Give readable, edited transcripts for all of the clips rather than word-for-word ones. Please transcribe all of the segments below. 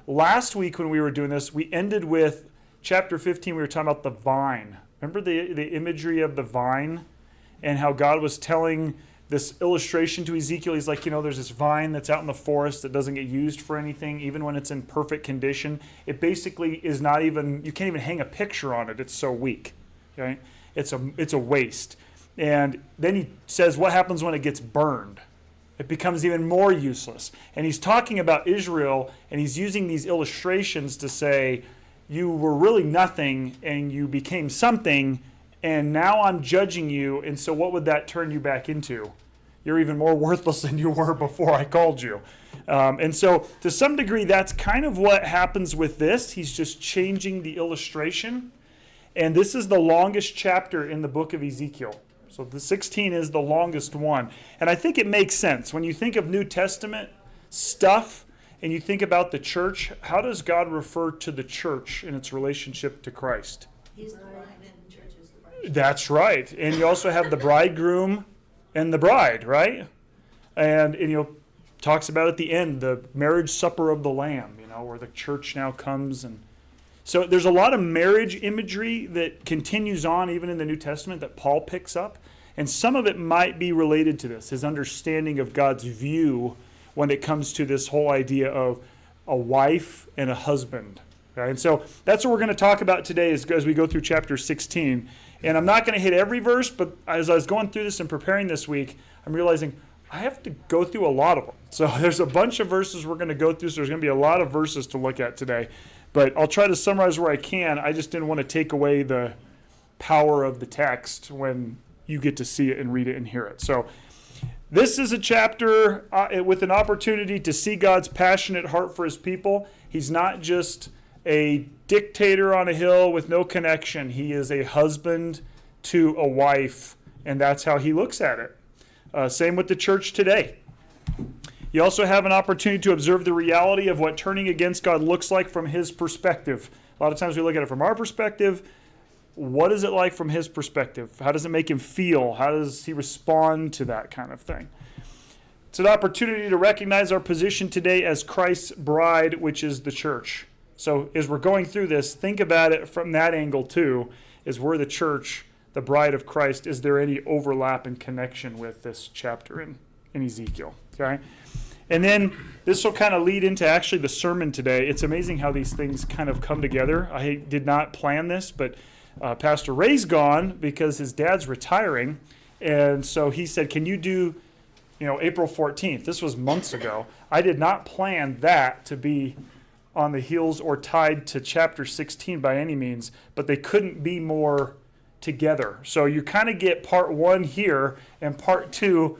last week when we were doing this, we ended with chapter 15. We were talking about the vine. Remember the imagery of the vine and how God was telling this illustration to Ezekiel. He's like, there's this vine that's out in the forest that doesn't get used for anything, even when it's in perfect condition. It basically is not even, you can't even hang a picture on it. It's so weak. Okay? It's a waste. And then he says, what happens when it gets burned? It becomes even more useless. And he's talking about Israel, and he's using these illustrations to say, you were really nothing, and you became something, and now I'm judging you, and so what would that turn you back into? You're even more worthless than you were before I called you. And so to some degree, that's kind of what happens with this. He's just changing the illustration. And this is the longest chapter in the book of Ezekiel. So the 16 is the longest one. And I think it makes sense. When you think of New Testament stuff and you think about the church, how does God refer to the church in its relationship to Christ? He's the bride and the church is the bride. That's right. And you also have the bridegroom and the bride, right? And talks about at the end, the marriage supper of the Lamb, where the church now comes. And so there's a lot of marriage imagery that continues on even in the New Testament that Paul picks up. And some of it might be related to this, his understanding of God's view when it comes to this whole idea of a wife and a husband. Okay? And so that's what we're going to talk about today as we go through chapter 16. And I'm not going to hit every verse, but as I was going through this and preparing this week, I'm realizing I have to go through a lot of them. So there's a bunch of verses we're going to go through, so there's going to be a lot of verses to look at today. But I'll try to summarize where I can. I just didn't want to take away the power of the text when you get to see it and read it and hear it. So this is a chapter with an opportunity to see God's passionate heart for his people. He's not just a dictator on a hill with no connection. He is a husband to a wife, and that's how he looks at it. Same with the church today. You also have an opportunity to observe the reality of what turning against God looks like from his perspective. A lot of times we look at it from our perspective. What is it like from his perspective? How does it make him feel? How does he respond to that kind of thing? It's an opportunity to recognize our position today as Christ's bride, which is the church. So as we're going through this, think about it from that angle too. Is we're the church, the bride of Christ. Is there any overlap and connection with this chapter in Ezekiel? Okay. And then this will kind of lead into actually the sermon today. It's amazing how these things kind of come together. I did not plan this, but Pastor Ray's gone because his dad's retiring. And so he said, can you do, April 14th? This was months ago. I did not plan that to be on the heels or tied to chapter 16 by any means, but they couldn't be more together. So you kind of get part one here and part two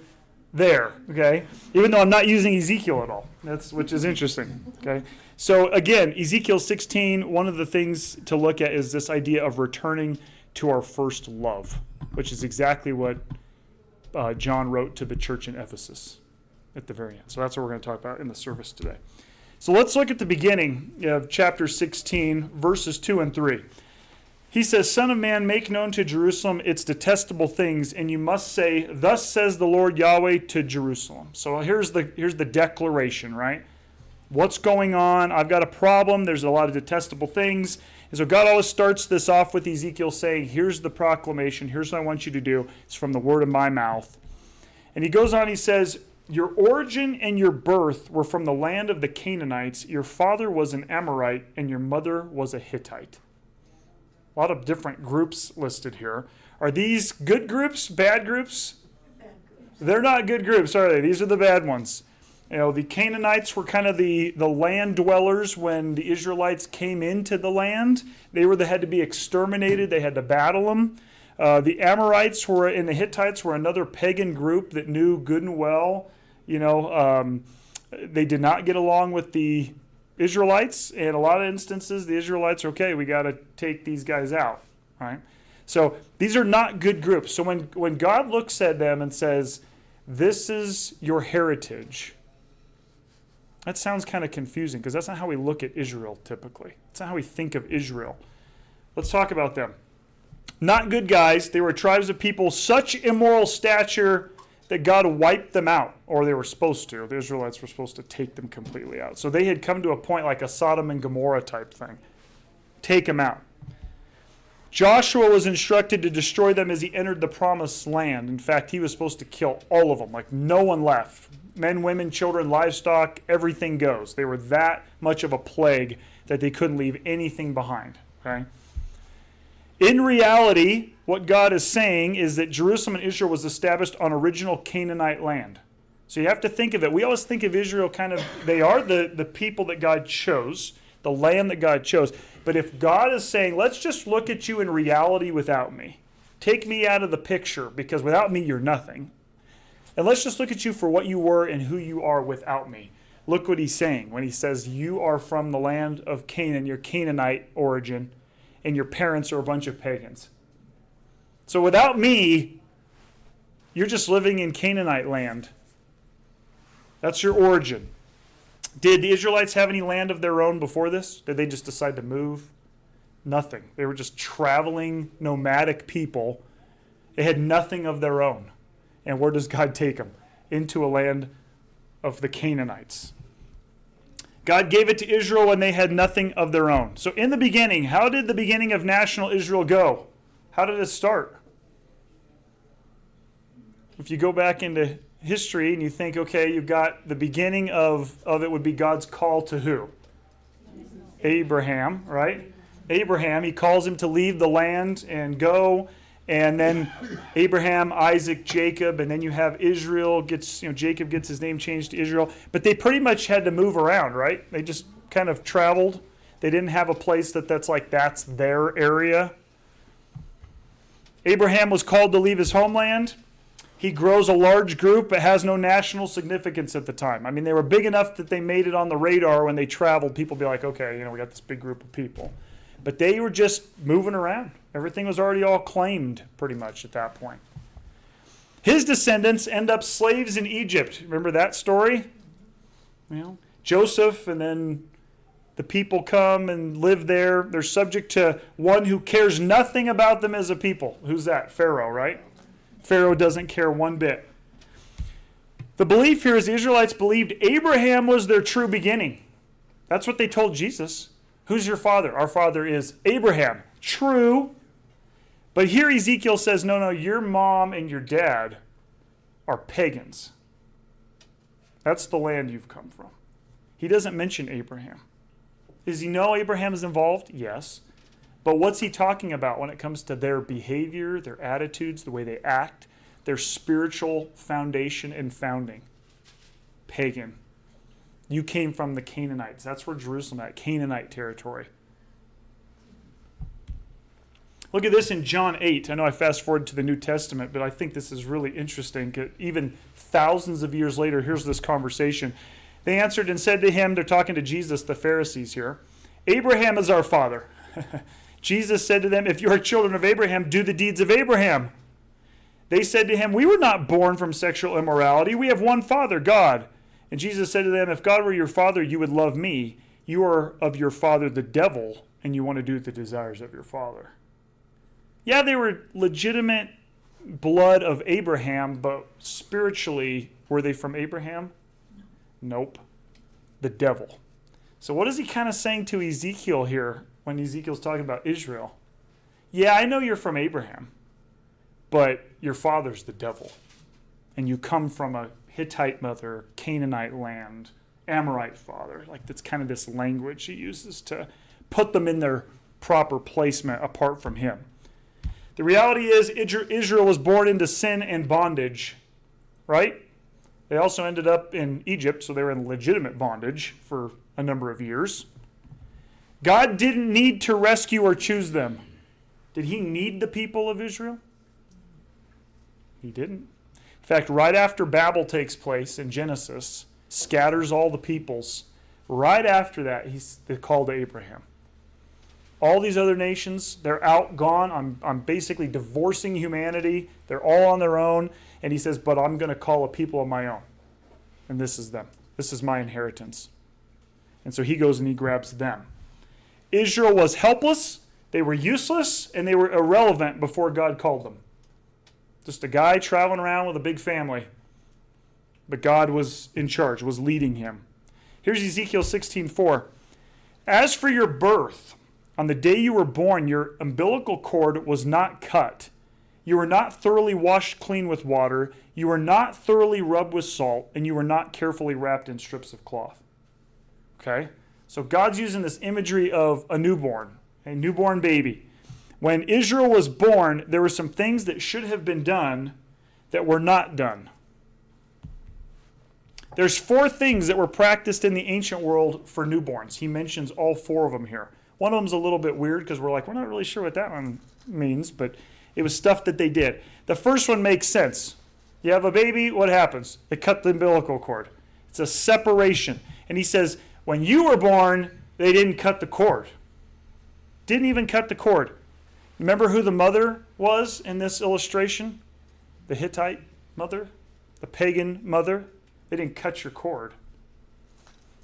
there, okay? Even though I'm not using Ezekiel at all, which is interesting, okay? So again, Ezekiel 16, one of the things to look at is this idea of returning to our first love, which is exactly what John wrote to the church in Ephesus at the very end. So that's what we're going to talk about in the service today. So let's look at the beginning of chapter 16, verses 2 and 3. He says, Son of man, make known to Jerusalem its detestable things, and you must say, Thus says the Lord Yahweh to Jerusalem. So here's the declaration, right? What's going on? I've got a problem. There's a lot of detestable things. And so God always starts this off with Ezekiel saying, here's the proclamation. Here's what I want you to do. It's from the word of my mouth. And he goes on, he says, Your origin and your birth were from the land of the Canaanites. Your father was an Amorite, and your mother was a Hittite. A lot of different groups listed here. Are these good groups, bad groups? Bad groups. They're not good groups, are they? These are the bad ones. The Canaanites were kind of the land dwellers when the Israelites came into the land. They had to be exterminated. They had to battle them. The Amorites and the Hittites were another pagan group that knew good and well. They did not get along with the Israelites, and a lot of instances, the Israelites are, okay, we got to take these guys out, right? So these are not good groups. So when God looks at them and says, this is your heritage, that sounds kind of confusing because that's not how we look at Israel typically. That's not how we think of Israel. Let's talk about them. Not good guys. They were tribes of people, such immoral stature that God wiped them out, or they were supposed to. The Israelites were supposed to take them completely out. So they had come to a point like a Sodom and Gomorrah type thing. Take them out. Joshua was instructed to destroy them as he entered the promised land. In fact, he was supposed to kill all of them, like no one left. Men, women, children, livestock, everything goes. They were that much of a plague that they couldn't leave anything behind. Okay? In reality, what God is saying is that Jerusalem and Israel was established on original Canaanite land. So you have to think of it. We always think of Israel kind of, they are the people that God chose, the land that God chose. But if God is saying, let's just look at you in reality without me. Take me out of the picture, because without me, you're nothing. And let's just look at you for what you were and who you are without me. Look what he's saying when he says, you are from the land of Canaan, your Canaanite origin, and your parents are a bunch of pagans. So without me, you're just living in Canaanite land. That's your origin. Did the Israelites have any land of their own before this? Did they just decide to move? Nothing. They were just traveling, nomadic people. They had nothing of their own. And where does God take them? Into a land of the Canaanites. God gave it to Israel when they had nothing of their own. So in the beginning, how did the beginning of national Israel go? How did it start? If you go back into history and you think, okay, you've got the beginning of it would be God's call to who? Abraham, right? Abraham, he calls him to leave the land and go. And then Abraham, Isaac, Jacob, and then you have Israel Jacob gets his name changed to Israel. But they pretty much had to move around, right? They just kind of traveled. They didn't have a place that's their area. Abraham was called to leave his homeland. He grows a large group, but has no national significance at the time. I mean, they were big enough that they made it on the radar when they traveled. People would be like, okay, we got this big group of people. But they were just moving around. Everything was already all claimed pretty much at that point. His descendants end up slaves in Egypt. Remember that story? Joseph, and then the people come and live there. They're subject to one who cares nothing about them as a people. Who's that? Pharaoh, right? Pharaoh doesn't care one bit. The belief here is the Israelites believed Abraham was their true beginning. That's what they told Jesus. Who's your father? Our father is Abraham. True. But here Ezekiel says, no, your mom and your dad are pagans. That's the land you've come from. He doesn't mention Abraham. Does he know Abraham is involved? Yes. But what's he talking about when it comes to their behavior, their attitudes, the way they act, their spiritual foundation and founding? Pagan. You came from the Canaanites. That's where Jerusalem at, Canaanite territory. Look at this in John 8. I know I fast forward to the New Testament, but I think this is really interesting. Even thousands of years later, here's this conversation. They answered and said to him, they're talking to Jesus, the Pharisees here, Abraham is our father. Jesus said to them, if you are children of Abraham, do the deeds of Abraham. They said to him, we were not born from sexual immorality. We have one Father, God. And Jesus said to them, if God were your father, you would love me. You are of your father, the devil, and you want to do the desires of your father. Yeah, they were legitimate blood of Abraham, but spiritually, were they from Abraham? Nope. The devil. So what is he kind of saying to Ezekiel here when Ezekiel's talking about Israel? Yeah, I know you're from Abraham, but your father's the devil. And you come from a Hittite mother, Canaanite land, Amorite father. Like that's kind of this language he uses to put them in their proper placement apart from him. The reality is Israel was born into sin and bondage, right? They also ended up in Egypt, so they were in legitimate bondage for a number of years. God didn't need to rescue or choose them. Did he need the people of Israel? He didn't. In fact, right after Babel takes place in Genesis, scatters all the peoples, right after that, he's the call to Abraham. All these other nations, they're out, gone. I'm basically divorcing humanity. They're all on their own. And he says, but I'm going to call a people of my own. And this is them. This is my inheritance. And so he goes and he grabs them. Israel was helpless, they were useless, and they were irrelevant before God called them. Just a guy traveling around with a big family. but God was in charge, was leading him. Here's Ezekiel 16:4. As for your birth, on the day you were born, your umbilical cord was not cut. You were not thoroughly washed clean with water. You were not thoroughly rubbed with salt, and you were not carefully wrapped in strips of cloth. Okay? So God's using this imagery of a newborn baby. When Israel was born, there were some things that should have been done that were not done. There's 4 things that were practiced in the ancient world for newborns. He mentions all 4 of them here. One of them's a little bit weird because we're not really sure what that one means, but it was stuff that they did. The first one makes sense. You have a baby, what happens? They cut the umbilical cord. It's a separation. And he says, when you were born, they didn't cut the cord. Didn't even cut the cord. Remember who the mother was in this illustration? The Hittite mother? The pagan mother? They didn't cut your cord.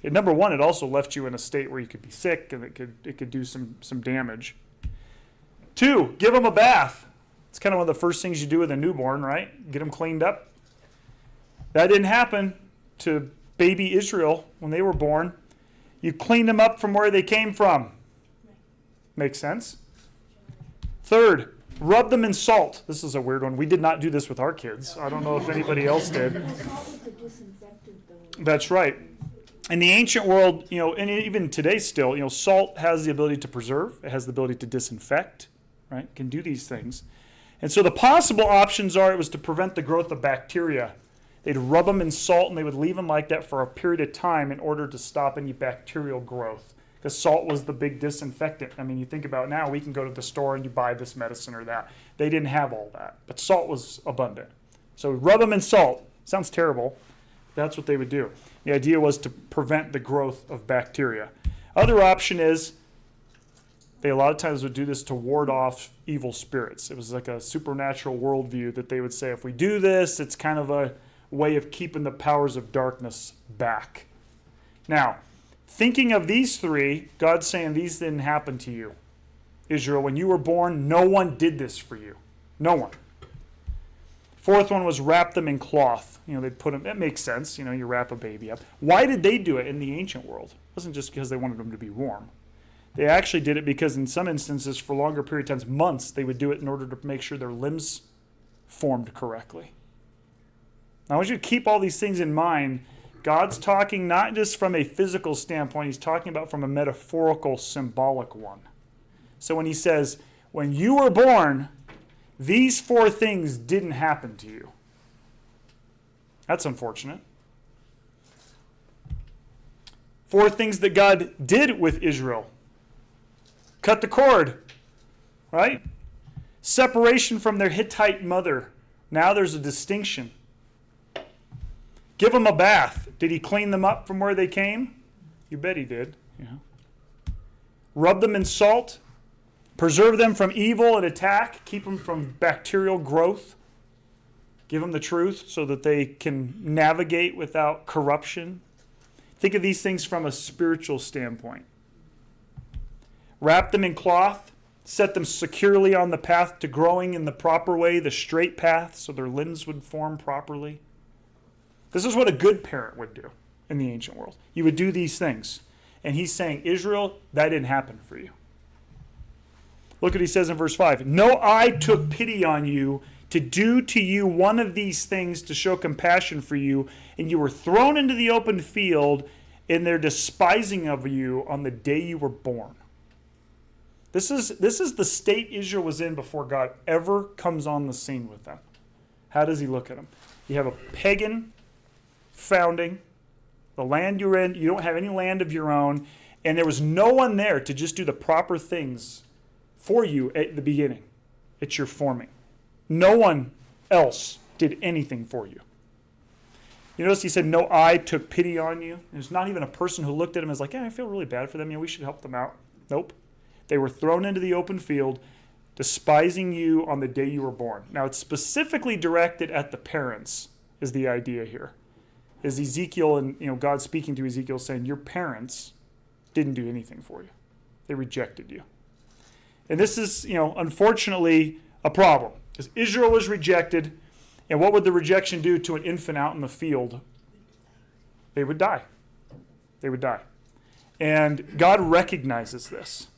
And number one, it also left you in a state where you could be sick and it could do some damage. 2, give them a bath. It's kind of one of the first things you do with a newborn, right? Get them cleaned up. That didn't happen to baby Israel when they were born. You cleaned them up from where they came from. Makes sense? 3rd, rub them in salt. This is a weird one. We did not do this with our kids. I don't know if anybody else did. That's right. In the ancient world, and even today still, salt has the ability to preserve. It has the ability to disinfect, right? It can do these things. And so the possible options it was to prevent the growth of bacteria. They'd rub them in salt and they would leave them like that for a period of time in order to stop any bacterial growth. Because salt was the big disinfectant. I mean, you think about now, we can go to the store and you buy this medicine or that. They didn't have all that, but salt was abundant. So rub them in salt. Sounds terrible. That's what they would do. The idea was to prevent the growth of bacteria. Other option is they a lot of times would do this to ward off evil spirits. It was like a supernatural worldview that they would say, if we do this, it's kind of a way of keeping the powers of darkness back. Now, thinking of these 3, God's saying these didn't happen to you. Israel, when you were born, no one did this for you. No one. 4th one was wrap them in cloth. They'd put them, that makes sense. You wrap a baby up. Why did they do it in the ancient world? It wasn't just because they wanted them to be warm. They actually did it because in some instances, for longer period of times, months, they would do it in order to make sure their limbs formed correctly. Now, I want you to keep all these things in mind. God's talking not just from a physical standpoint, he's talking about from a metaphorical, symbolic one. So when he says, when you were born, these 4 things didn't happen to you. That's unfortunate. 4 things that God did with Israel. Cut the cord, right? Separation from their Hittite mother. Now there's a distinction. Give them a bath. Did he clean them up from where they came? You bet he did. Yeah. Rub them in salt. Preserve them from evil and attack. Keep them from bacterial growth. Give them the truth so that they can navigate without corruption. Think of these things from a spiritual standpoint. Wrap them in cloth. Set them securely on the path to growing in the proper way, the straight path, so their limbs would form properly. This is what a good parent would do in the ancient world. You would do these things. And he's saying, Israel, that didn't happen for you. Look what he says in verse 5. No eye took pity on you to do to you one of these things to show compassion for you, and you were thrown into the open field in their despising of you on the day you were born. This is the state Israel was in before God ever comes on the scene with them. How does he look at them? You have a pagan founding, the land you're in, you don't have any land of your own, and there was no one there to just do the proper things for you at the beginning. It's your forming. No one else did anything for you. You notice he said, no eye took pity on you. There's not even a person who looked at him and was like, yeah, I feel really bad for them. We should help them out. Nope. They were thrown into the open field, despising you on the day you were born. Now, it's specifically directed at the parents, is the idea here. Is Ezekiel and God speaking to Ezekiel saying, your parents didn't do anything for you. They rejected you. And this is, unfortunately a problem. Because Israel was rejected, and what would the rejection do to an infant out in the field they would die. They would die. And God recognizes this.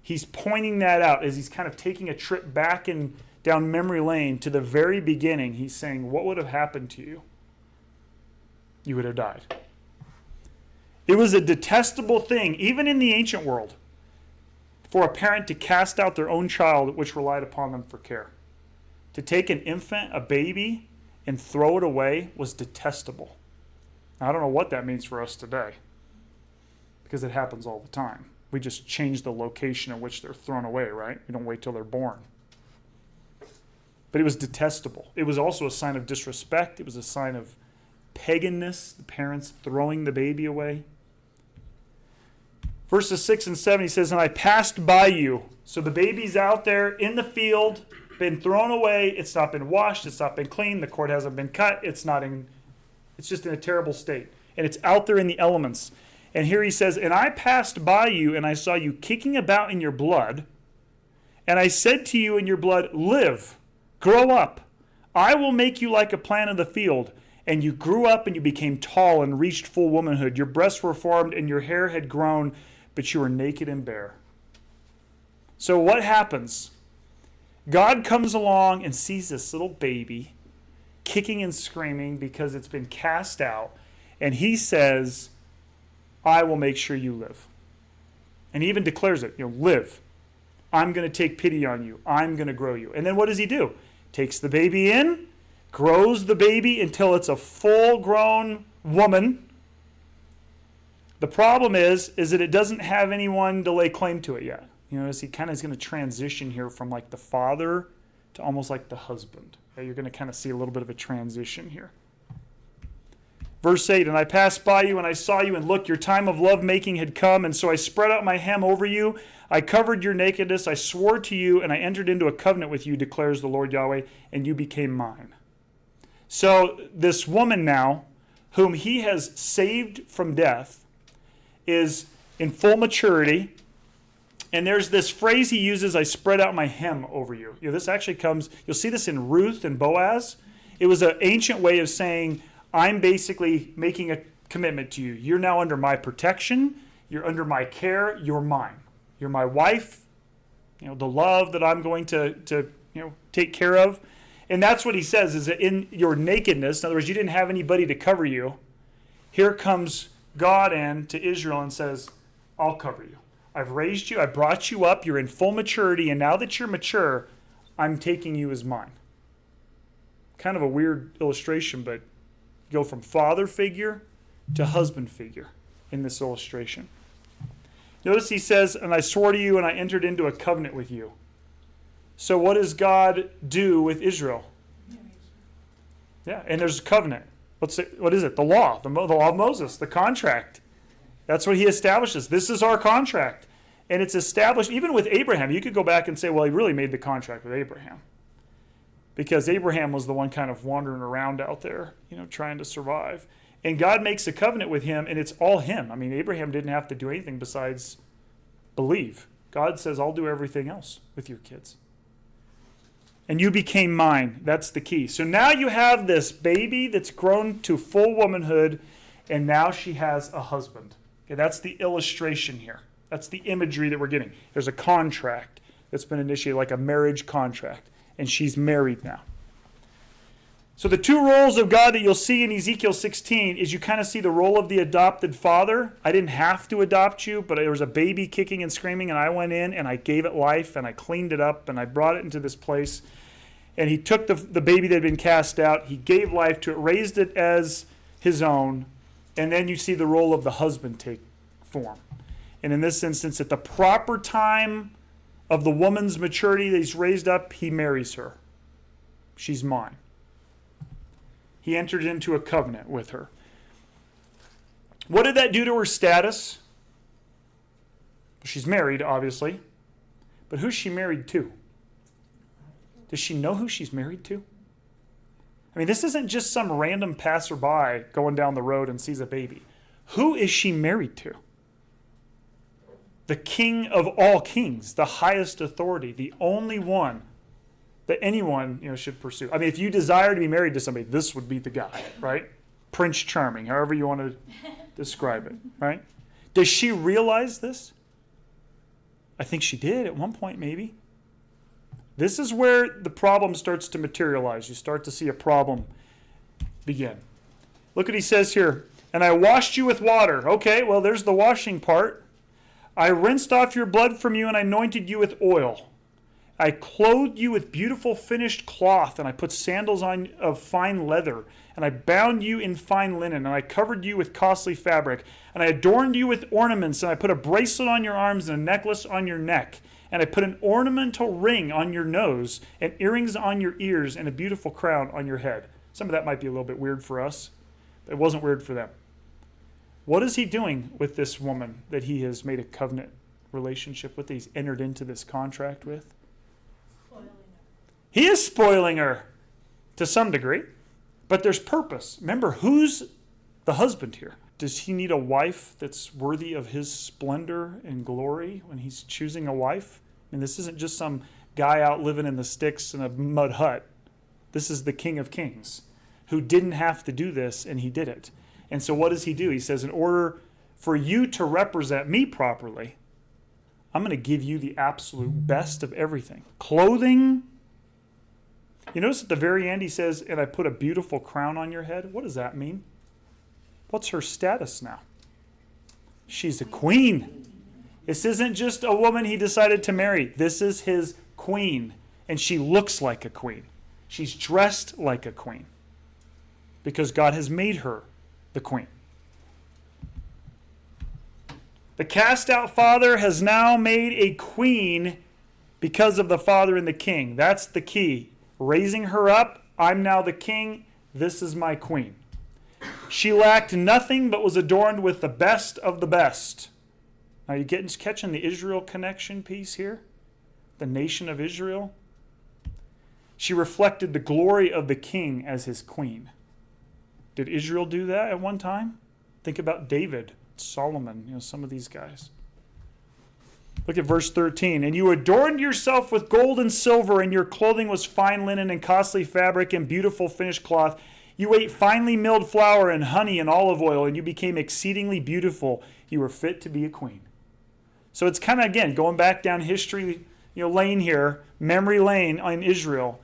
He's pointing that out as he's kind of taking a trip back and down memory lane to the very beginning. He's saying, what would have happened to you? You would have died. It was a detestable thing, even in the ancient world, for a parent to cast out their own child which relied upon them for care. To take an infant, a baby, and throw it away was detestable. Now, I don't know what that means for us today, because it happens all the time. We just change the location in which they're thrown away, right? We don't wait till they're born. But it was detestable. It was also a sign of disrespect. It was a sign of paganness, the parents throwing the baby away. Verses 6 and 7, he says, and I passed by you. So the baby's out there in the field, been thrown away. It's not been washed. It's not been cleaned. The cord hasn't been cut. It's just in a terrible state. And it's out there in the elements. And here he says, and I passed by you, and I saw you kicking about in your blood. And I said to you in your blood, live, grow up. I will make you like a plant of the field. And you grew up and you became tall and reached full womanhood. Your breasts were formed and your hair had grown, but you were naked and bare. So what happens? God comes along and sees this little baby kicking and screaming because it's been cast out. And he says, I will make sure you live. And he even declares it, live. I'm going to take pity on you. I'm going to grow you. And then what does he do? Takes the baby in, grows the baby until it's a full-grown woman. The problem is that it doesn't have anyone to lay claim to it yet. As he kind of is going to transition here from like the father to almost like the husband. Okay, you're going to kind of see a little bit of a transition here. Verse 8, and I passed by you, and I saw you, and look, your time of lovemaking had come, and so I spread out my hem over you. I covered your nakedness. I swore to you, and I entered into a covenant with you, declares the Lord Yahweh, and you became mine. So this woman now, whom he has saved from death, is in full maturity. And there's this phrase he uses, I spread out my hem over you. This actually comes, you'll see this in Ruth and Boaz. It was an ancient way of saying, I'm basically making a commitment to you. You're now under my protection. You're under my care. You're mine. You're my wife. The love that I'm going to take care of. And that's what he says, is that in your nakedness, in other words, you didn't have anybody to cover you. Here comes God in to Israel and says, I'll cover you. I've raised you. I brought you up. You're in full maturity. And now that you're mature, I'm taking you as mine. Kind of a weird illustration, but go from father figure to husband figure in this illustration. Notice he says, and I swore to you and I entered into a covenant with you. So what does God do with Israel? Yeah, and there's a covenant. What is it? The law. The law of Moses, the contract. That's what he establishes. This is our contract. And it's established even with Abraham. You could go back and say, well, he really made the contract with Abraham. Because Abraham was the one kind of wandering around out there, trying to survive. And God makes a covenant with him, and it's all him. I mean, Abraham didn't have to do anything besides believe. God says, I'll do everything else with your kids. And you became mine. That's the key. So now you have this baby that's grown to full womanhood, and now she has a husband. Okay, that's the illustration here. That's the imagery that we're getting. There's a contract that's been initiated, like a marriage contract. And she's married now. So the two roles of God that you'll see in Ezekiel 16 is you kind of see the role of the adopted father. I didn't have to adopt you, but there was a baby kicking and screaming, and I went in and I gave it life, and I cleaned it up, and I brought it into this place. And he took the baby that had been cast out, he gave life to it, raised it as his own, and then you see the role of the husband take form. And in this instance, at the proper time of the woman's maturity that he's raised up, he marries her. She's mine. He entered into a covenant with her. What did that do to her status? She's married, obviously. But who's she married to? Does she know who she's married to? I mean, this isn't just some random passerby going down the road and sees a baby. Who is she married to? The King of all kings, the highest authority, the only one that anyone should pursue. I mean, if you desire to be married to somebody, this would be the guy, right? Prince Charming, however you want to describe it, right? Does she realize this? I think she did at one point, maybe. This is where the problem starts to materialize. You start to see a problem begin. Look what he says here. And I washed you with water. Okay, well, there's the washing part. I rinsed off your blood from you and I anointed you with oil. I clothed you with beautiful finished cloth, and I put sandals on of fine leather, and I bound you in fine linen, and I covered you with costly fabric, and I adorned you with ornaments, and I put a bracelet on your arms and a necklace on your neck, and I put an ornamental ring on your nose, and earrings on your ears, and a beautiful crown on your head. Some of that might be a little bit weird for us, but it wasn't weird for them. What is he doing with this woman that he has made a covenant relationship with, that he's entered into this contract with? He is spoiling her to some degree, but there's purpose. Remember, who's the husband here? Does he need a wife that's worthy of his splendor and glory when he's choosing a wife? I mean, this isn't just some guy out living in the sticks in a mud hut. This is the King of Kings who didn't have to do this, and he did it. And so what does he do? He says, in order for you to represent me properly, I'm going to give you the absolute best of everything. Clothing. You notice at the very end he says, and I put a beautiful crown on your head. What does that mean? What's her status now? She's a queen. This isn't just a woman he decided to marry. This is his queen. And she looks like a queen. She's dressed like a queen. Because God has made her the queen. The cast out father has now made a queen because of the father and the king. That's the key. Raising her up, I'm now the king, this is my queen. She lacked nothing but was adorned with the best of the best. Now you catching the Israel connection piece here? The nation of Israel? She reflected the glory of the king as his queen. Did Israel do that at one time? Think about David, Solomon, some of these guys. Look at verse 13. And you adorned yourself with gold and silver, and your clothing was fine linen and costly fabric and beautiful finished cloth. You ate finely milled flour and honey and olive oil, and you became exceedingly beautiful. You were fit to be a queen. So it's kind of, again, going back down history lane here, memory lane in Israel.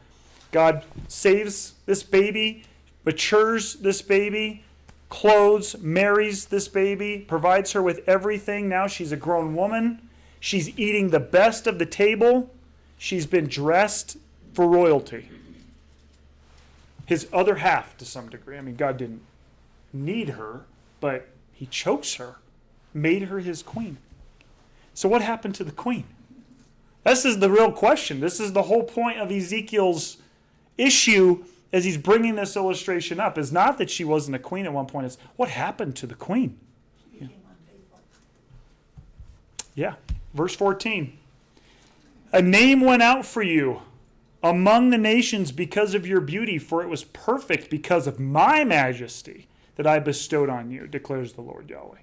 God saves this baby, matures this baby, clothes, marries this baby, provides her with everything. Now she's a grown woman. She's eating the best of the table. She's been dressed for royalty. His other half, to some degree. I mean, God didn't need her, but he chose her, made her his queen. So what happened to the queen? This is the real question. This is the whole point of Ezekiel's issue as he's bringing this illustration up. Is not that she wasn't a queen at one point. It's what happened to the queen? Became unfaithful. Yeah. Verse 14. A name went out for you among the nations because of your beauty, for it was perfect because of my majesty that I bestowed on you, declares the Lord Yahweh.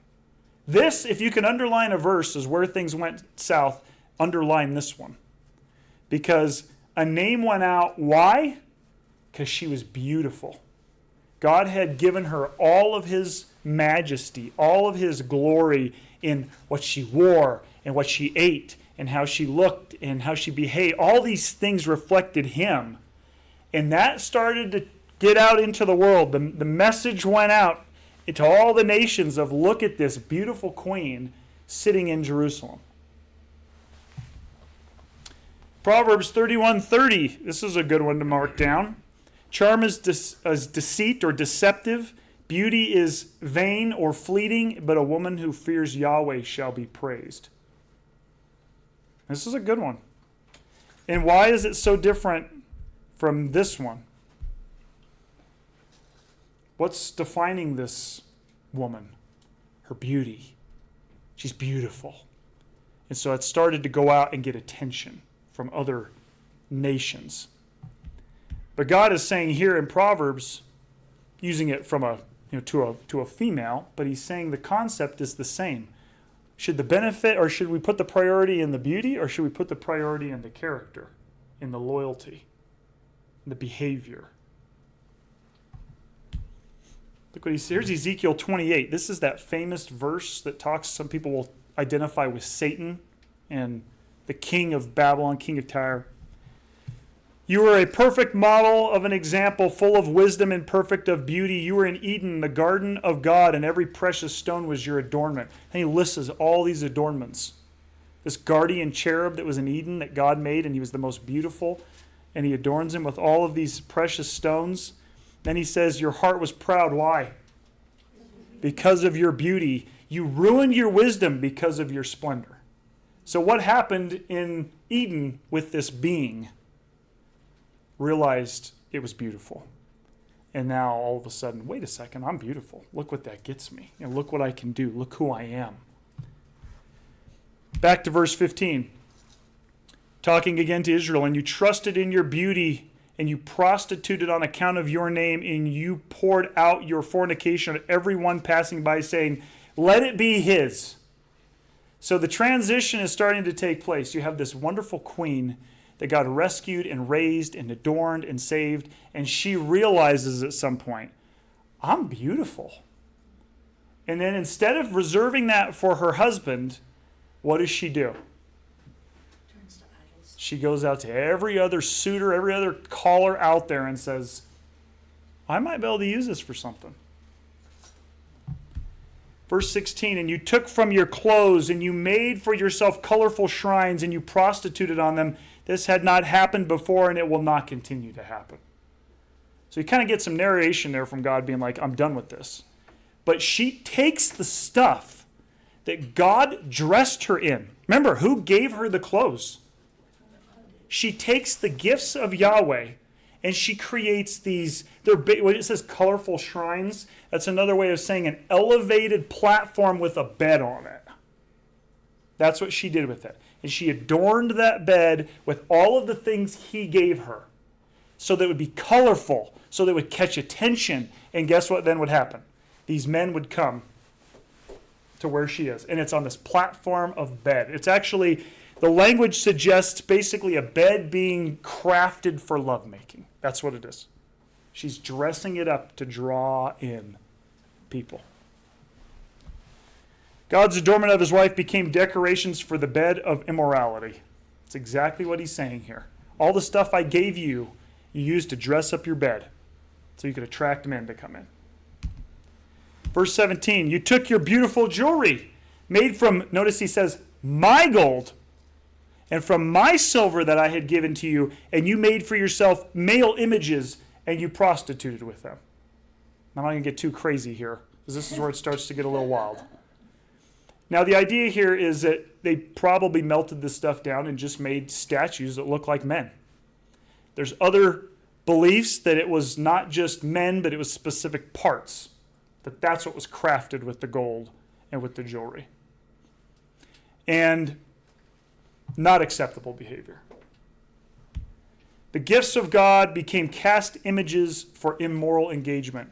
This, if you can underline a verse, is where things went south. Underline this one. Because a name went out. Why? Because she was beautiful. God had given her all of his majesty, all of his glory in what she wore and what she ate and how she looked and how she behaved. All these things reflected him. And that started to get out into the world. The message went out into all the nations of, look at this beautiful queen sitting in Jerusalem. Proverbs 31:30. This is a good one to mark down. Charm is deceit or deceptive. Beauty is vain or fleeting, but a woman who fears Yahweh shall be praised. This is a good one. And why is it so different from this one? What's defining this woman? Her beauty. She's beautiful. And so it started to go out and get attention from other nations. But God is saying here in Proverbs, using it from to a female, but he's saying the concept is the same. Should the benefit, or should we put the priority in the beauty, or should we put the priority in the character, in the loyalty, in the behavior? Look what he says. Here's Ezekiel 28. This is that famous verse that talks, some people will identify with Satan and the king of Babylon, king of Tyre. You were a perfect model of an example, full of wisdom and perfect of beauty. You were in Eden, the garden of God, and every precious stone was your adornment. And he lists all these adornments. This guardian cherub that was in Eden that God made, and he was the most beautiful, and he adorns him with all of these precious stones. Then he says, your heart was proud. Why? Because of your beauty. You ruined your wisdom because of your splendor. So what happened in Eden with this being? Realized it was beautiful. And now all of a sudden, wait a second, I'm beautiful. Look what that gets me. And look what I can do. Look who I am. Back to verse 15. Talking again to Israel, and you trusted in your beauty, and you prostituted on account of your name, and you poured out your fornication on everyone passing by, saying, let it be his. So the transition is starting to take place. You have this wonderful queen that God rescued and raised and adorned and saved, and she realizes at some point, I'm beautiful. And then instead of reserving that for her husband, what does she do? Turns to idols. She goes out to every other suitor, every other caller out there and says, I might be able to use this for something. Verse 16, and you took from your clothes and you made for yourself colorful shrines and you prostituted on them. This had not happened before and it will not continue to happen. So you kind of get some narration there from God being like, I'm done with this. But she takes the stuff that God dressed her in. Remember, who gave her the clothes? She takes the gifts of Yahweh and she creates these, when it says colorful shrines, that's another way of saying an elevated platform with a bed on it. That's what she did with it. And she adorned that bed with all of the things he gave her so that it would be colorful, so that it would catch attention. And guess what then would happen? These men would come to where she is. And it's on this platform of bed. It's actually, the language suggests basically a bed being crafted for lovemaking. That's what it is. She's dressing it up to draw in people. God's adornment of his wife became decorations for the bed of immorality. That's exactly what he's saying here. All the stuff I gave you, you used to dress up your bed so you could attract men to come in. Verse 17, you took your beautiful jewelry made from, notice he says, my gold and from my silver that I had given to you, and you made for yourself male images and you prostituted with them. I'm not going to get too crazy here because this is where it starts to get a little wild. Now, the idea here is that they probably melted this stuff down and just made statues that look like men. There's other beliefs that it was not just men, but it was specific parts. That's what was crafted with the gold and with the jewelry. And not acceptable behavior. The gifts of God became cast images for immoral engagement.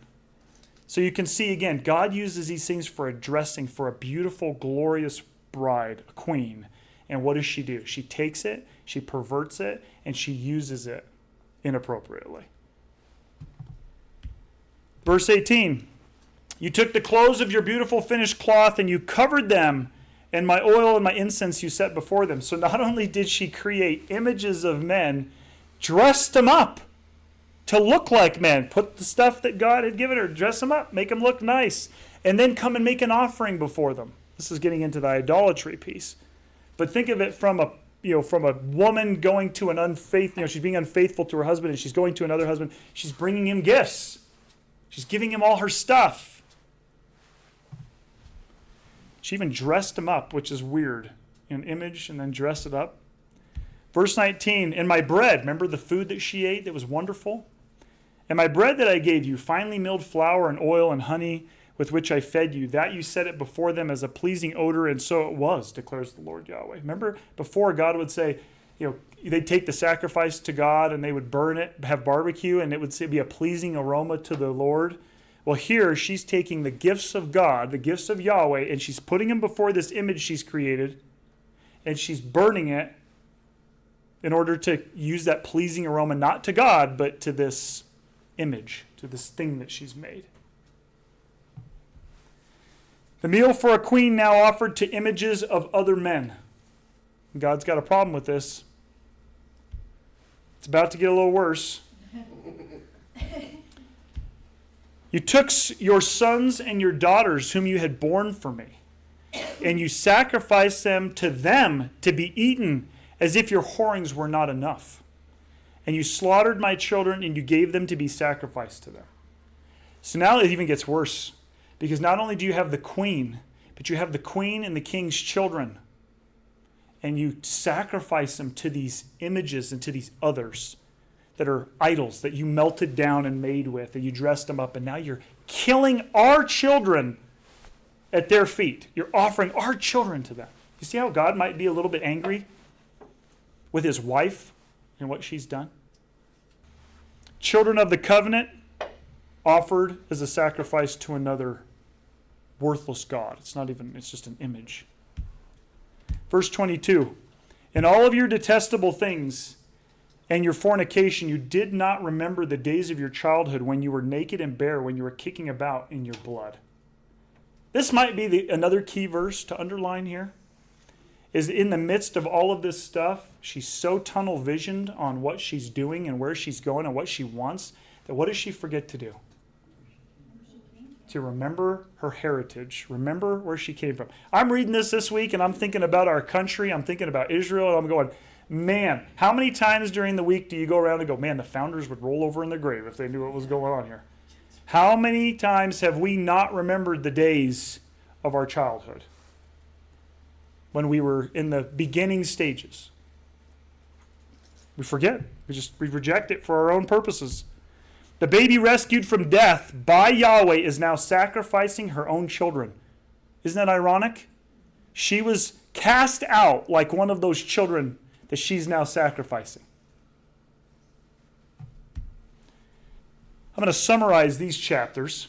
So you can see again, God uses these things for a dressing for a beautiful, glorious bride, a queen. And what does she do? She takes it, she perverts it, and she uses it inappropriately. Verse 18, you took the clothes of your beautiful finished cloth and you covered them, and my oil and my incense you set before them. So not only did she create images of men, dressed them up to look like men. Put the stuff that God had given her, dress them up, make them look nice, and then come and make an offering before them. This is getting into the idolatry piece. But think of it from a woman going to an unfaithful, she's being unfaithful to her husband and she's going to another husband. She's bringing him gifts. She's giving him all her stuff. She even dressed him up, which is weird. An image and then dressed it up. Verse 19, and my bread, remember the food that she ate that was wonderful? And my bread that I gave you, finely milled flour and oil and honey with which I fed you, that you set it before them as a pleasing odor, and so it was, declares the Lord Yahweh. Remember, before God would say, they'd take the sacrifice to God and they would burn it, have barbecue, and it would be a pleasing aroma to the Lord. Well, here she's taking the gifts of God, the gifts of Yahweh, and she's putting them before this image she's created, and she's burning it in order to use that pleasing aroma, not to God, but to this image, to this thing that she's made. The meal for a queen now offered to images of other men. God's got a problem with this. It's about to get a little worse. You took your sons and your daughters whom you had borne for me, and you sacrificed them to be eaten, as if your whorings were not enough. And you slaughtered my children, and you gave them to be sacrificed to them. So now it even gets worse, because not only do you have the queen, but you have the queen and the king's children, and you sacrifice them to these images and to these others that are idols that you melted down and made with, and you dressed them up, and now you're killing our children at their feet. You're offering our children to them. You see how God might be a little bit angry with his wife and what she's done? Children of the covenant offered as a sacrifice to another worthless god. It's just an image. Verse 22, in all of your detestable things and your fornication, you did not remember the days of your childhood when you were naked and bare, when you were kicking about in your blood. This might be another key verse to underline here, is in the midst of all of this stuff, she's so tunnel visioned on what she's doing and where she's going and what she wants, that what does she forget to do? To remember her heritage, remember where she came from. I'm reading this week and I'm thinking about our country, I'm thinking about Israel, and I'm going, man, how many times during the week do you go around and go, man, the founders would roll over in their grave if they knew what was going on here? How many times have we not remembered the days of our childhood when we were in the beginning stages? We forget. We reject it for our own purposes. The baby rescued from death by Yahweh is now sacrificing her own children. Isn't that ironic? She was cast out like one of those children that she's now sacrificing. I'm going to summarize these chapters.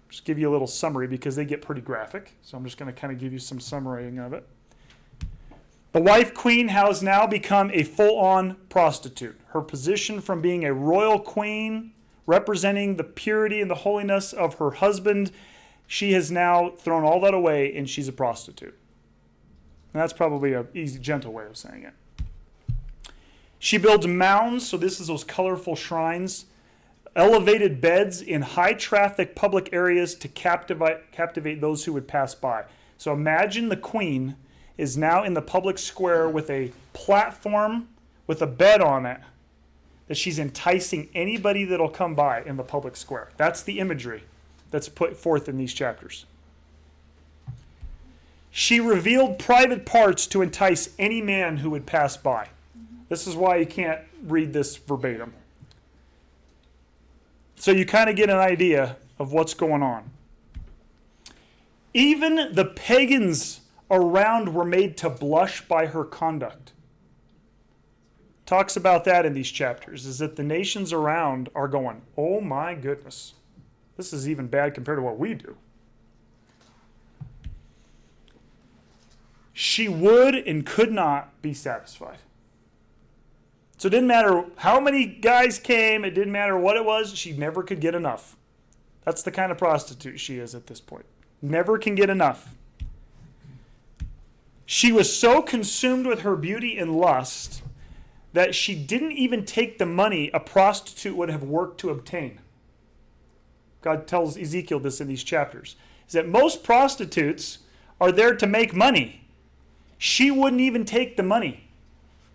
Just give you a little summary because they get pretty graphic. So I'm just going to kind of give you some summarizing of it. The wife queen has now become a full-on prostitute. Her position from being a royal queen, representing the purity and the holiness of her husband, she has now thrown all that away and she's a prostitute. And that's probably an easy, gentle way of saying it. She builds mounds, so this is those colorful shrines, elevated beds in high-traffic public areas to captivate those who would pass by. So imagine the queen is now in the public square with a platform with a bed on it, that she's enticing anybody that'll come by in the public square. That's the imagery that's put forth in these chapters. She revealed private parts to entice any man who would pass by. This is why you can't read this verbatim. So you kind of get an idea of what's going on. Even the pagans around were made to blush by her conduct. Talks about that in these chapters, is that the nations around are going, oh my goodness, this is even bad compared to what we do. She would and could not be satisfied. So it didn't matter how many guys came, it didn't matter what it was, she never could get enough. That's the kind of prostitute she is at this point. Never can get enough. She was so consumed with her beauty and lust that she didn't even take the money a prostitute would have worked to obtain. God tells Ezekiel this in these chapters, is that most prostitutes are there to make money. She wouldn't even take the money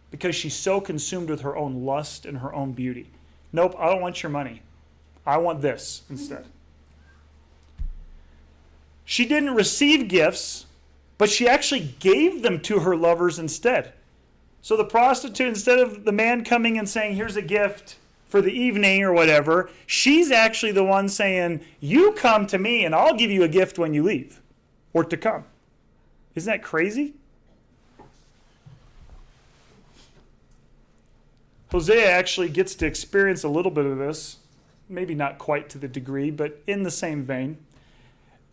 because she's so consumed with her own lust and her own beauty. Nope, I don't want your money. I want this instead. She didn't receive gifts, but she actually gave them to her lovers instead. So the prostitute, instead of the man coming and saying, here's a gift for the evening or whatever, she's actually the one saying, you come to me and I'll give you a gift when you leave or to come. Isn't that crazy? Hosea actually gets to experience a little bit of this, maybe not quite to the degree, but in the same vein.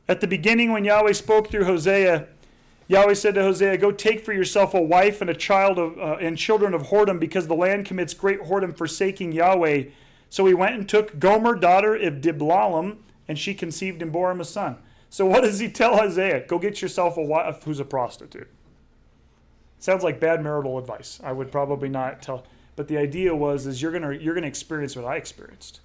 At the beginning, when Yahweh spoke through Hosea, Yahweh said to Hosea, go take for yourself a wife and a child and children of whoredom, because the land commits great whoredom, forsaking Yahweh. So he went and took Gomer, daughter of Diblaim, and she conceived and bore him a son. So what does he tell Isaiah? Go get yourself a wife who's a prostitute. Sounds like bad marital advice. I would probably not tell. But the idea is you're gonna experience what I experienced.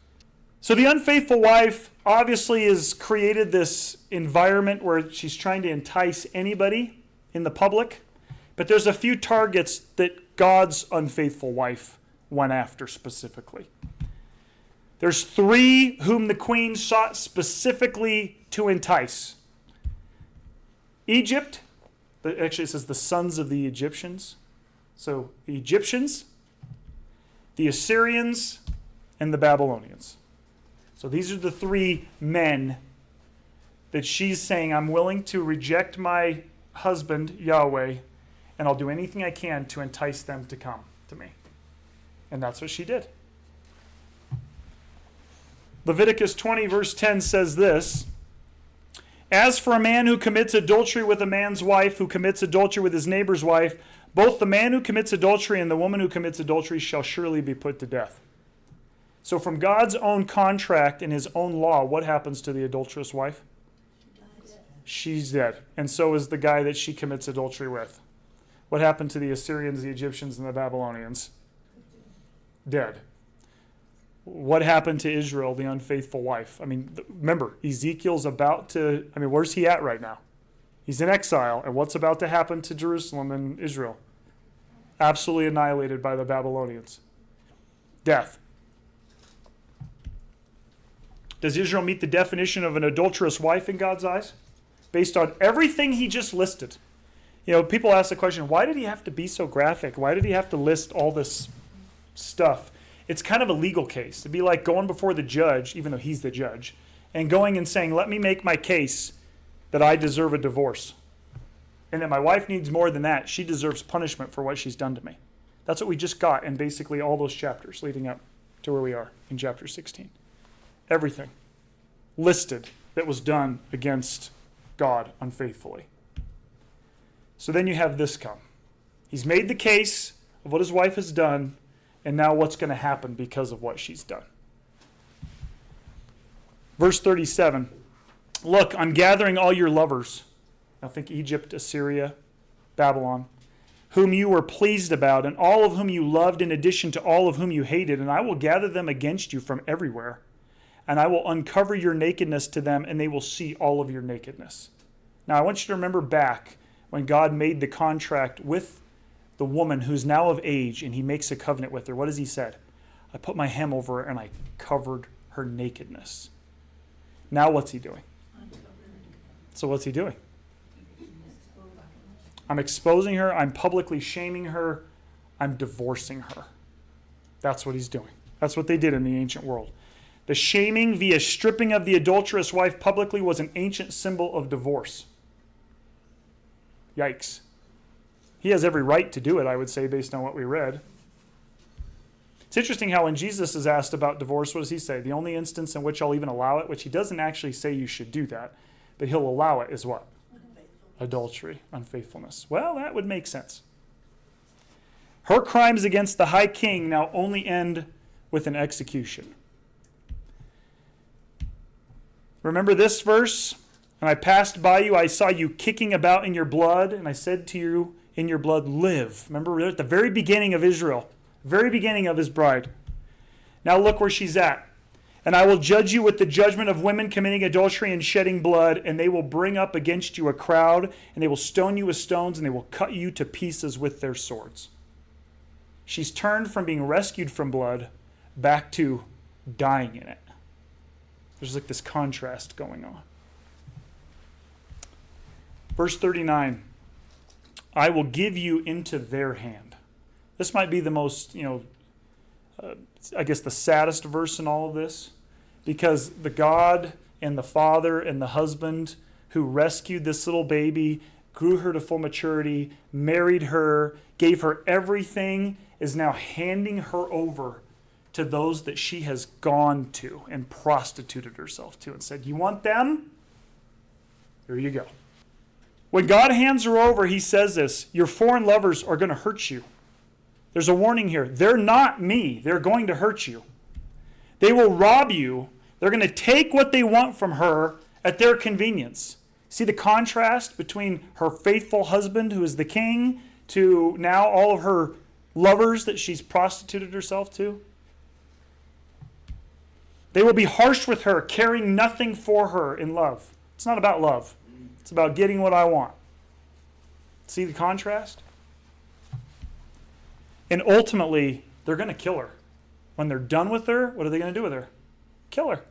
So the unfaithful wife obviously has created this environment where she's trying to entice anybody in the public. But there's a few targets that God's unfaithful wife went after specifically. There's 3 whom the queen sought specifically to entice. Egypt, actually it says the sons of the Egyptians. So the Egyptians, the Assyrians, and the Babylonians. So these are the 3 men that she's saying, I'm willing to reject my husband, Yahweh, and I'll do anything I can to entice them to come to me. And that's what she did. Leviticus 20 verse 10 says this, as for a man who commits adultery with a man's wife, who commits adultery with his neighbor's wife, both the man who commits adultery and the woman who commits adultery shall surely be put to death. So from God's own contract and his own law, what happens to the adulterous wife? She's dead. And so is the guy that she commits adultery with. What happened to the Assyrians, the Egyptians, and the Babylonians? Dead. What happened to Israel, the unfaithful wife? I mean, remember, Ezekiel's where's he at right now? He's in exile. And what's about to happen to Jerusalem and Israel? Absolutely annihilated by the Babylonians. Death. Does Israel meet the definition of an adulterous wife in God's eyes? Based on everything he just listed. People ask the question, why did he have to be so graphic? Why did he have to list all this stuff? It's kind of a legal case. It'd be like going before the judge, even though he's the judge, and going and saying, let me make my case that I deserve a divorce. And that my wife needs more than that. She deserves punishment for what she's done to me. That's what we just got in basically all those chapters leading up to where we are in chapter 16. Everything listed that was done against God unfaithfully. So then you have this come. He's made the case of what his wife has done, and now what's going to happen because of what she's done. Verse 37, look, I'm gathering all your lovers. Now think Egypt, Assyria, Babylon, whom you were pleased about, and all of whom you loved in addition to all of whom you hated, and I will gather them against you from everywhere, and I will uncover your nakedness to them, and they will see all of your nakedness. Now I want you to remember back when God made the contract with the woman who's now of age, and he makes a covenant with her. What has he said? I put my hem over her and I covered her nakedness. Now what's he doing? So what's he doing? I'm exposing her. I'm publicly shaming her. I'm divorcing her. That's what he's doing. That's what they did in the ancient world. The shaming via stripping of the adulterous wife publicly was an ancient symbol of divorce. Yikes. He has every right to do it, I would say, based on what we read. It's interesting how when Jesus is asked about divorce, what does he say? The only instance in which I'll even allow it, which he doesn't actually say you should do that, but he'll allow it, is what? Adultery, unfaithfulness. Well, that would make sense. Her crimes against the high king now only end with an execution. Remember this verse? And I passed by you, I saw you kicking about in your blood, and I said to you, in your blood, live. Remember, we're at the very beginning of Israel, very beginning of his bride. Now look where she's at. And I will judge you with the judgment of women committing adultery and shedding blood, and they will bring up against you a crowd, and they will stone you with stones, and they will cut you to pieces with their swords. She's turned from being rescued from blood back to dying in it. There's like this contrast going on. Verse 39, I will give you into their hand. This might be the most, I guess the saddest verse in all of this, because the God and the father and the husband who rescued this little baby, grew her to full maturity, married her, gave her everything, is now handing her over to those that she has gone to and prostituted herself to and said, you want them? Here you go. When God hands her over, he says this, your foreign lovers are going to hurt you. There's a warning here. They're not me. They're going to hurt you. They will rob you. They're going to take what they want from her, at their convenience. See the contrast between her faithful husband, who is the king, to now all of her lovers that she's prostituted herself to? They will be harsh with her, caring nothing for her in love. It's not about love. It's about getting what I want. See the contrast? And ultimately, they're going to kill her. When they're done with her, what are they going to do with her? Kill her.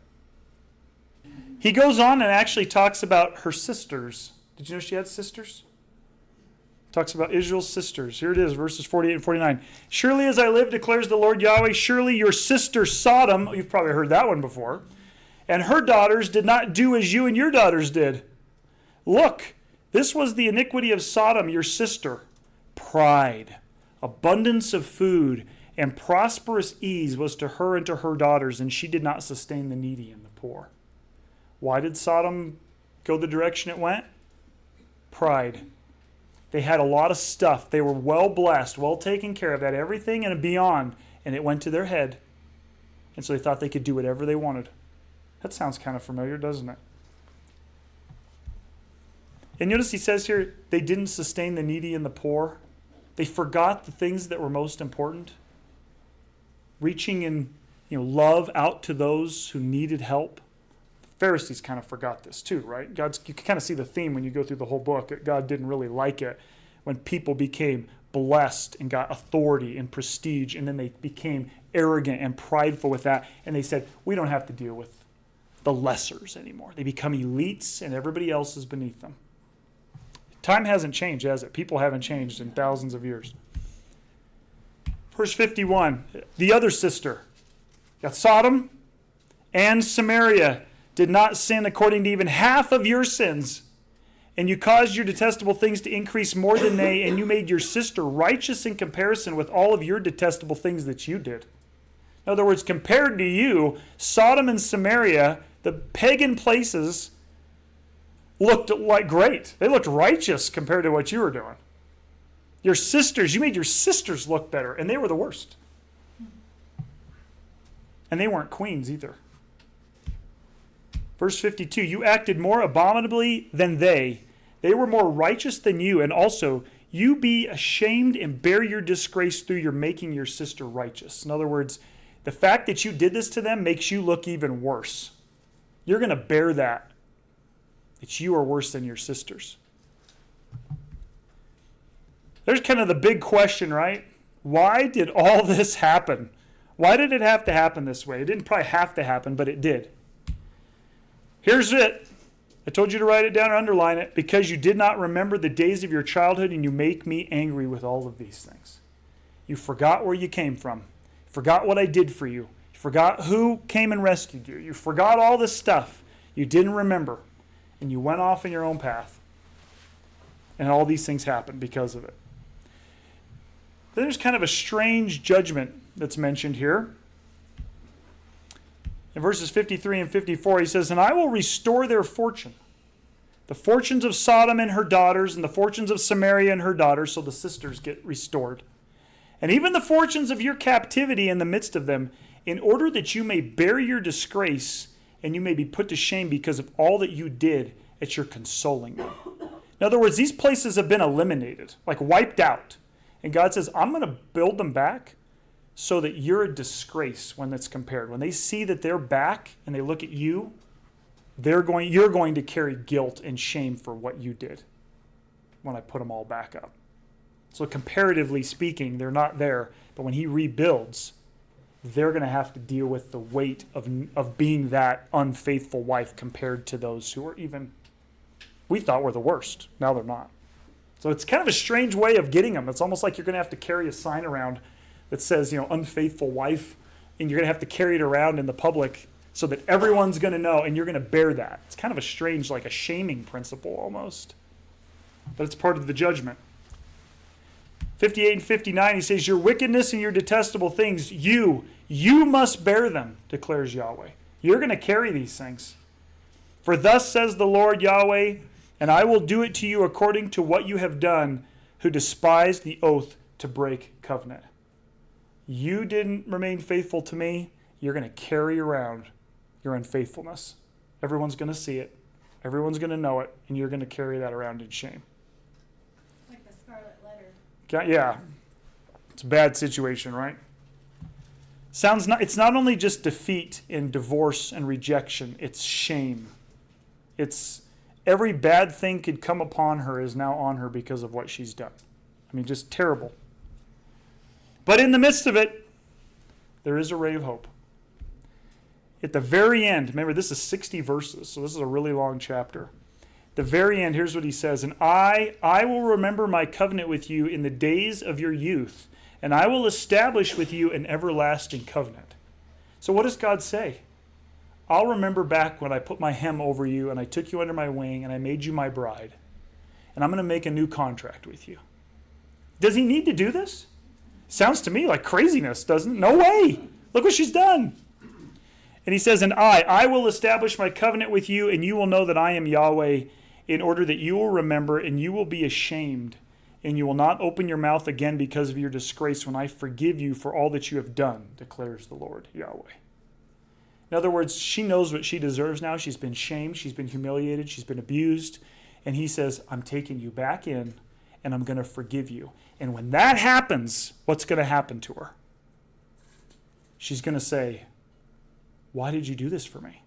He goes on and actually talks about her sisters. Did you know she had sisters? Talks about Israel's sisters. Here it is, verses 48 and 49. Surely as I live, declares the Lord Yahweh, surely your sister Sodom, you've probably heard that one before, and her daughters did not do as you and your daughters did. Look, this was the iniquity of Sodom, your sister. Pride, abundance of food, and prosperous ease was to her and to her daughters, and she did not sustain the needy and the poor. Why did Sodom go the direction it went? Pride. They had a lot of stuff. They were well blessed, well taken care of, had everything and beyond, and it went to their head. And so they thought they could do whatever they wanted. That sounds kind of familiar, doesn't it? And notice he says here, they didn't sustain the needy and the poor. They forgot the things that were most important. Reaching in love out to those who needed help. The Pharisees kind of forgot this too, right? You can kind of see the theme when you go through the whole book. That God didn't really like it when people became blessed and got authority and prestige, and then they became arrogant and prideful with that, and they said, we don't have to deal with the lessers anymore. They become elites, and everybody else is beneath them. Time hasn't changed, has it? People haven't changed in thousands of years. Verse 51, the other sister, got Sodom and Samaria did not sin according to even half of your sins. And you caused your detestable things to increase more than they, and you made your sister righteous in comparison with all of your detestable things that you did. In other words, compared to you, Sodom and Samaria, the pagan places, looked like great. They looked righteous compared to what you were doing. Your sisters, you made your sisters look better, and they were the worst. And they weren't queens either. Verse 52, you acted more abominably than they. They were more righteous than you, and also you be ashamed and bear your disgrace through your making your sister righteous. In other words, the fact that you did this to them makes you look even worse. You're going to bear that you are worse than your sisters. There's kind of the big question, right? Why did all this happen? Why did it have to happen this way? It didn't probably have to happen, but it did. Here's it. I told you to write it down or underline it. Because you did not remember the days of your childhood, and you make me angry with all of these things. You forgot where you came from. You forgot what I did for you. You forgot who came and rescued you. You forgot all this stuff. You didn't remember. And you went off in your own path. And all these things happened because of it. Then there's kind of a strange judgment that's mentioned here. In verses 53 and 54, he says, and I will restore their fortune. The fortunes of Sodom and her daughters, and the fortunes of Samaria and her daughters, so the sisters get restored. And even the fortunes of your captivity in the midst of them, in order that you may bear your disgrace, and you may be put to shame because of all that you did at your consoling them. In other words, these places have been eliminated, like wiped out. And God says, I'm going to build them back so that you're a disgrace when that's compared. When they see that they're back and they look at you, you're going to carry guilt and shame for what you did when I put them all back up. So comparatively speaking, they're not there. But when he rebuilds, they're going to have to deal with the weight of being that unfaithful wife compared to those who are even, we thought were the worst. Now they're not. So it's kind of a strange way of getting them. It's almost like you're going to have to carry a sign around that says, unfaithful wife, and you're going to have to carry it around in the public so that everyone's going to know, and you're going to bear that. It's kind of a strange, like a shaming principle almost. But it's part of the judgment. 58 and 59, he says, your wickedness and your detestable things, you must bear them, declares Yahweh. You're going to carry these things. For thus says the Lord Yahweh, and I will do it to you according to what you have done, who despised the oath to break covenant. You didn't remain faithful to me. You're going to carry around your unfaithfulness. Everyone's going to see it. Everyone's going to know it, and you're going to carry that around in shame. Like the Scarlet Letter. Okay, yeah. It's a bad situation, right? It's not only just defeat in divorce and rejection, it's shame. It's every bad thing could come upon her is now on her because of what she's done. I mean, just terrible. But in the midst of it, there is a ray of hope. At the very end, remember this is 60 verses, so this is a really long chapter. At the very end, here's what he says, and I will remember my covenant with you in the days of your youth, and I will establish with you an everlasting covenant. So what does God say? I'll remember back when I put my hem over you and I took you under my wing and I made you my bride. And I'm going to make a new contract with you. Does he need to do this? Sounds to me like craziness, doesn't it? No way. Look what she's done. And he says, and I will establish my covenant with you, and you will know that I am Yahweh, in order that you will remember and you will be ashamed, and you will not open your mouth again because of your disgrace when I forgive you for all that you have done, declares the Lord Yahweh. In other words, she knows what she deserves now. She's been shamed, she's been humiliated, she's been abused. And he says, I'm taking you back in, and I'm going to forgive you. And when that happens, what's going to happen to her? She's going to say, why did you do this for me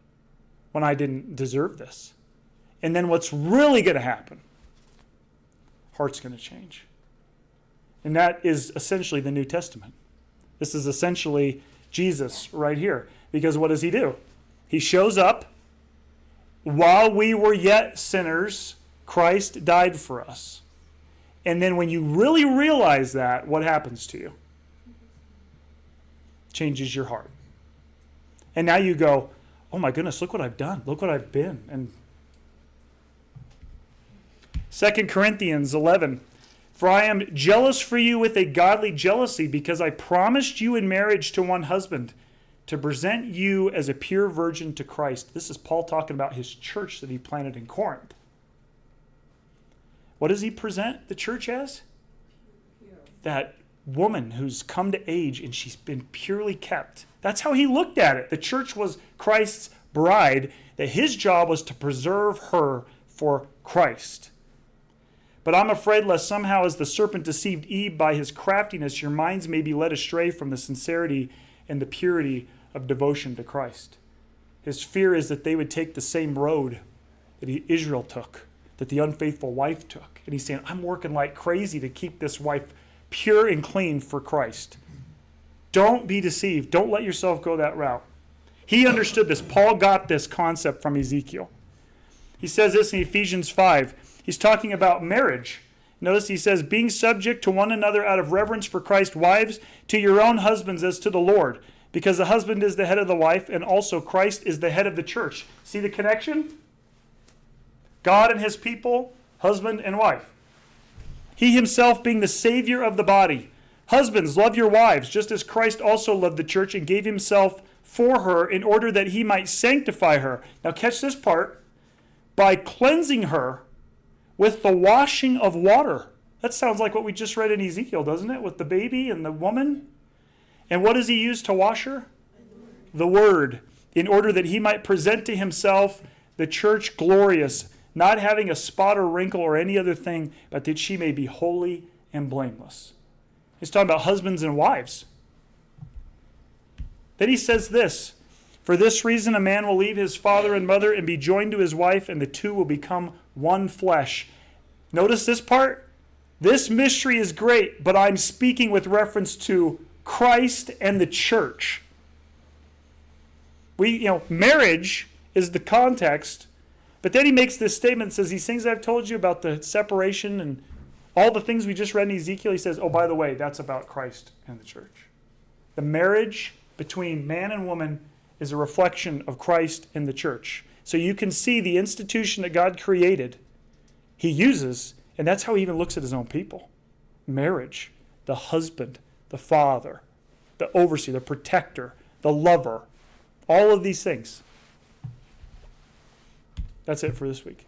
when I didn't deserve this? And then what's really going to happen? Heart's going to change. And that is essentially the New Testament. This is essentially Jesus right here. Because what does he do? He shows up. While we were yet sinners, Christ died for us. And then when you really realize that, what happens to you? Changes your heart. And now you go, oh my goodness, look what I've done. Look what I've been. And 2 Corinthians 11, for I am jealous for you with a godly jealousy, because I promised you in marriage to one husband, to present you as a pure virgin to Christ. This is Paul talking about his church that he planted in Corinth. What does he present the church as? That woman who's come to age and she's been purely kept. That's how he looked at it. The church was Christ's bride, that his job was to preserve her for Christ. But I'm afraid lest somehow, as the serpent deceived Eve by his craftiness, your minds may be led astray from the sincerity and the purity of devotion to Christ. His fear is that they would take the same road that Israel took, that the unfaithful wife took. And he's saying, I'm working like crazy to keep this wife pure and clean for Christ. Don't be deceived. Don't let yourself go that route. He understood this. Paul got this concept from Ezekiel. He says this in Ephesians 5. He's talking about marriage. Notice he says, being subject to one another out of reverence for Christ, wives, to your own husbands as to the Lord, because the husband is the head of the wife, and also Christ is the head of the church. See the connection? God and his people, husband and wife. He himself being the Savior of the body. Husbands, love your wives, just as Christ also loved the church and gave himself for her in order that he might sanctify her. Now catch this part. By cleansing her with the washing of water. That sounds like what we just read in Ezekiel, doesn't it? With the baby and the woman. And what does he use to wash her? The word. In order that he might present to himself the church glorious, not having a spot or wrinkle or any other thing, but that she may be holy and blameless. He's talking about husbands and wives. Then he says this, for this reason a man will leave his father and mother and be joined to his wife, and the two will become one flesh. Notice this part. This mystery is great, but I'm speaking with reference to Christ and the church. Marriage is the context, but then he makes this statement, says these things I've told you about the separation and all the things we just read in Ezekiel. He says, oh, by the way, that's about Christ and the church. The marriage between man and woman is a reflection of Christ and the church. So you can see the institution that God created, he uses, and that's how he even looks at his own people. Marriage, the husband, the father, the overseer, the protector, the lover, all of these things. That's it for this week.